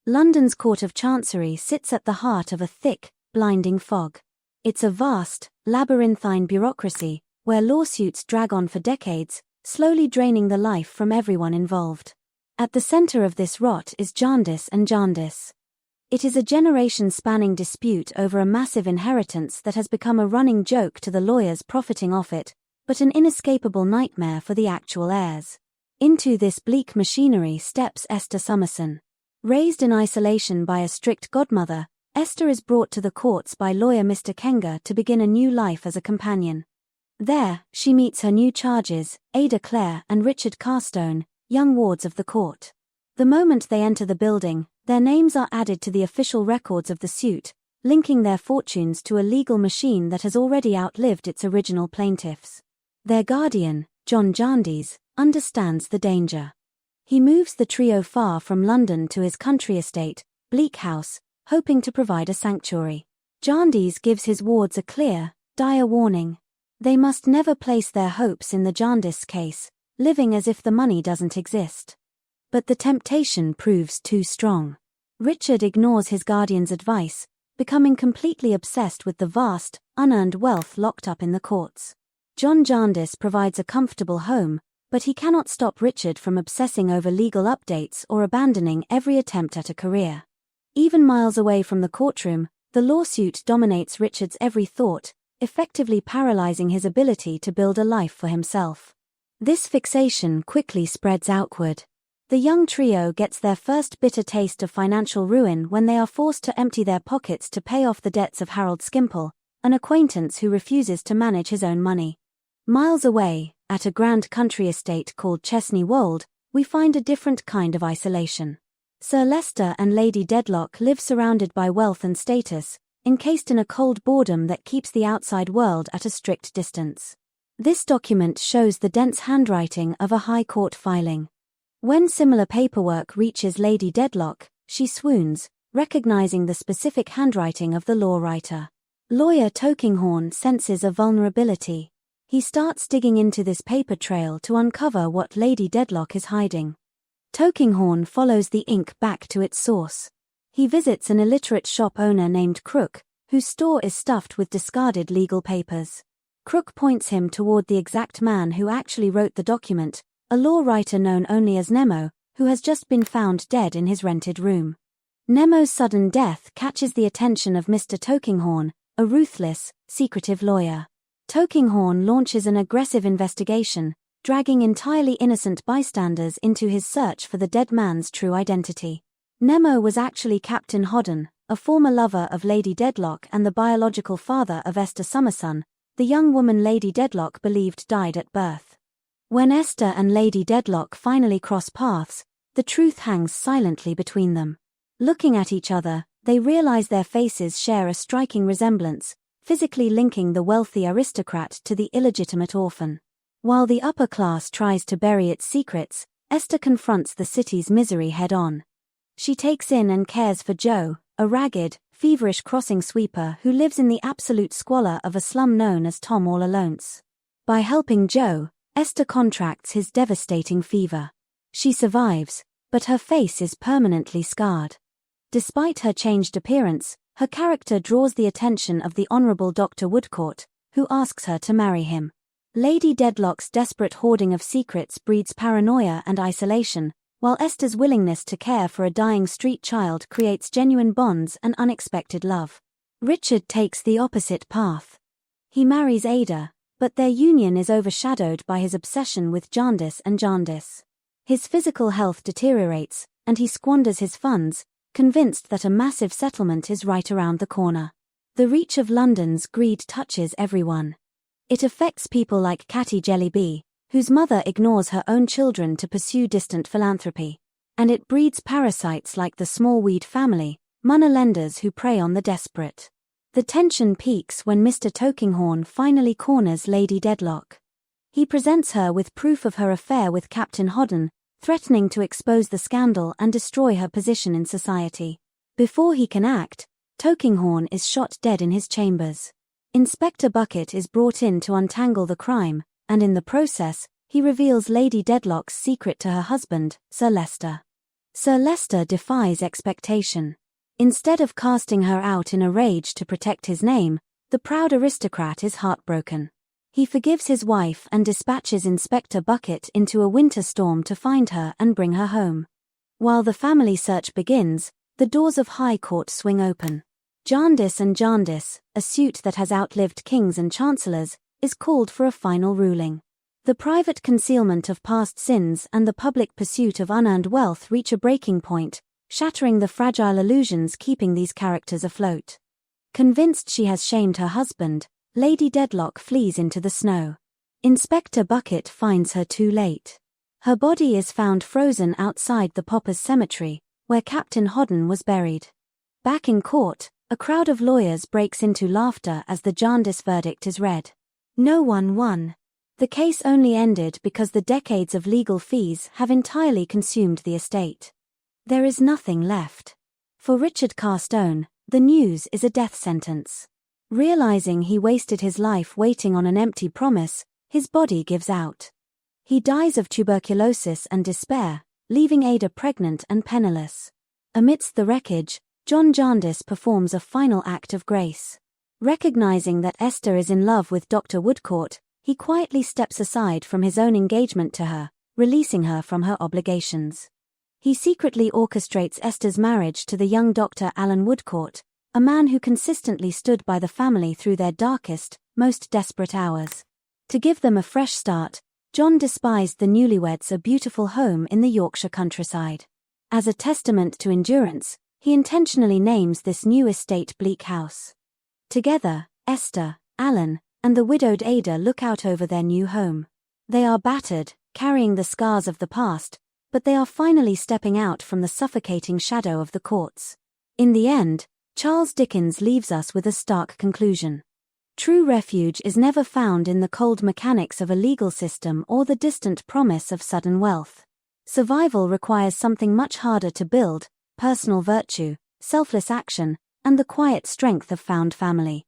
London's Court of Chancery sits at the heart of a thick, blinding fog. It's a vast, labyrinthine bureaucracy, where lawsuits drag on for decades, slowly draining the life from everyone involved. At the center of this rot is Jarndyce and Jarndyce. It is a generation-spanning dispute over a massive inheritance that has become a running joke to the lawyers profiting off it, but an inescapable nightmare for the actual heirs. Into this bleak machinery steps Esther Summerson. Raised in isolation by a strict godmother, Esther is brought to the courts by lawyer Mr. Kenger to begin a new life as a companion. There, she meets her new charges, Ada Clare and Richard Carstone, young wards of the court. The moment they enter the building, their names are added to the official records of the suit, linking their fortunes to a legal machine that has already outlived its original plaintiffs. Their guardian, John Jarndyce, understands the danger. He moves the trio far from London to his country estate, Bleak House, hoping to provide a sanctuary. Jarndyce gives his wards a clear, dire warning. They must never place their hopes in the Jarndyce case, living as if the money doesn't exist. But the temptation proves too strong. Richard ignores his guardian's advice, becoming completely obsessed with the vast, unearned wealth locked up in the courts. John Jarndyce provides a comfortable home, but he cannot stop Richard from obsessing over legal updates or abandoning every attempt at a career. Even miles away from the courtroom, the lawsuit dominates Richard's every thought, effectively paralyzing his ability to build a life for himself. This fixation quickly spreads outward. The young trio gets their first bitter taste of financial ruin when they are forced to empty their pockets to pay off the debts of Harold Skimpole, an acquaintance who refuses to manage his own money. Miles away, at a grand country estate called Chesney Wold, we find a different kind of isolation. Sir Leicester and Lady Dedlock live surrounded by wealth and status, encased in a cold boredom that keeps the outside world at a strict distance. This document shows the dense handwriting of a High Court filing. When similar paperwork reaches Lady Dedlock, she swoons, recognizing the specific handwriting of the law writer. Lawyer Tulkinghorn senses a vulnerability. He starts digging into this paper trail to uncover what Lady Dedlock is hiding. Tulkinghorn follows the ink back to its source. He visits an illiterate shop owner named Crook, whose store is stuffed with discarded legal papers. Crook points him toward the exact man who actually wrote the document, a law writer known only as Nemo, who has just been found dead in his rented room. Nemo's sudden death catches the attention of Mr. Tulkinghorn, a ruthless, secretive lawyer. Tulkinghorn launches an aggressive investigation, dragging entirely innocent bystanders into his search for the dead man's true identity. Nemo was actually Captain Hodden, a former lover of Lady Dedlock and the biological father of Esther Summerson, the young woman Lady Dedlock believed died at birth. When Esther and Lady Dedlock finally cross paths, the truth hangs silently between them. Looking at each other, they realize their faces share a striking resemblance, physically linking the wealthy aristocrat to the illegitimate orphan. While the upper class tries to bury its secrets, Esther confronts the city's misery head-on. She takes in and cares for Joe, a ragged, feverish crossing sweeper who lives in the absolute squalor of a slum known as Tom All Alone's. By helping Joe, Esther contracts his devastating fever. She survives, but her face is permanently scarred. Despite her changed appearance, her character draws the attention of the Honourable Dr. Woodcourt, who asks her to marry him. Lady Dedlock's desperate hoarding of secrets breeds paranoia and isolation, while Esther's willingness to care for a dying street child creates genuine bonds and unexpected love. Richard takes the opposite path. He marries Ada, but their union is overshadowed by his obsession with Jarndyce and Jarndyce. His physical health deteriorates, and he squanders his funds, convinced that a massive settlement is right around the corner. The reach of London's greed touches everyone. It affects people like Catty Jellyby, whose mother ignores her own children to pursue distant philanthropy. And it breeds parasites like the Smallweed family, moneylenders who prey on the desperate. The tension peaks when Mr. Tulkinghorn finally corners Lady Dedlock. He presents her with proof of her affair with Captain Hodden, threatening to expose the scandal and destroy her position in society. Before he can act, Tulkinghorn is shot dead in his chambers. Inspector Bucket is brought in to untangle the crime, and in the process, he reveals Lady Dedlock's secret to her husband, Sir Leicester. Sir Leicester defies expectation. Instead of casting her out in a rage to protect his name, the proud aristocrat is heartbroken. He forgives his wife and dispatches Inspector Bucket into a winter storm to find her and bring her home. While the family search begins, the doors of High Court swing open. Jarndyce and Jarndyce, a suit that has outlived kings and chancellors, is called for a final ruling. The private concealment of past sins and the public pursuit of unearned wealth reach a breaking point, shattering the fragile illusions keeping these characters afloat. Convinced she has shamed her husband, Lady Dedlock flees into the snow. Inspector Bucket finds her too late. Her body is found frozen outside the Poppers Cemetery, where Captain Hodden was buried. Back in court, a crowd of lawyers breaks into laughter as the Jarndyce verdict is read. No one won. The case only ended because the decades of legal fees have entirely consumed the estate. There is nothing left. For Richard Carstone, the news is a death sentence. Realizing he wasted his life waiting on an empty promise, his body gives out. He dies of tuberculosis and despair, leaving Ada pregnant and penniless. Amidst the wreckage, John Jarndyce performs a final act of grace. Recognizing that Esther is in love with Dr. Woodcourt, he quietly steps aside from his own engagement to her, releasing her from her obligations. He secretly orchestrates Esther's marriage to the young Dr. Alan Woodcourt, a man who consistently stood by the family through their darkest, most desperate hours. To give them a fresh start, John despised the newlyweds a beautiful home in the Yorkshire countryside. As a testament to endurance, he intentionally names this new estate Bleak House. Together, Esther, Alan, and the widowed Ada look out over their new home. They are battered, carrying the scars of the past, but they are finally stepping out from the suffocating shadow of the courts. In the end, Charles Dickens leaves us with a stark conclusion. True refuge is never found in the cold mechanics of a legal system or the distant promise of sudden wealth. Survival requires something much harder to build: personal virtue, selfless action, and the quiet strength of found family.